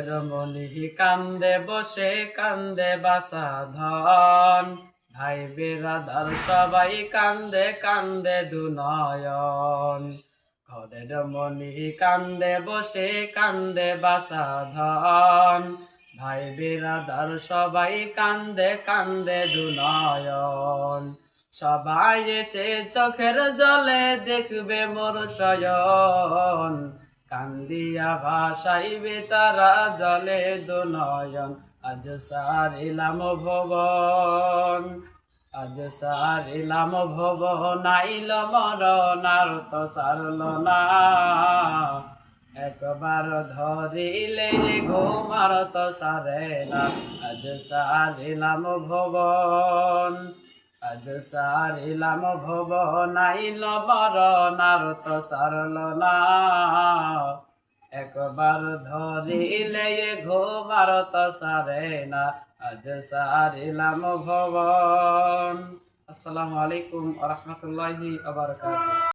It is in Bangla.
রমণী কান্দে বসে কান্দে বাসা ধন, ভাই বেরাদার সবাই কান্দে কান্দে দুনয়ন। ঘরের মণি কান্দে বসে কান্দে বাসা ধন, ভাই বেরাদার সবাই কান্দে কান্দে দুনয়ন। সবাই এসে চোখের জলে দেখবে মোর শয়ন, কান্দিয়া ভাসাইবে তারা জলে দুনয়ন। আজ সারিলাম ভুবন, আজ সারিলাম ভুবন, আইল মরণ আর তো সারল না। একবার ধরিলে ঘুম আর তো সারে না। আজ সারিলাম ভুবন, আজ সারিলাম ভুবন, আইল মরণ আর তো সারল না। একবার ধরিলে ঘুম আর তো সারে না। আজ সারিলাম ভুবন। আসসালামু আলাইকুম ওয়া রাহমাতুল্লাহি ওয়া বারাকাতুহু।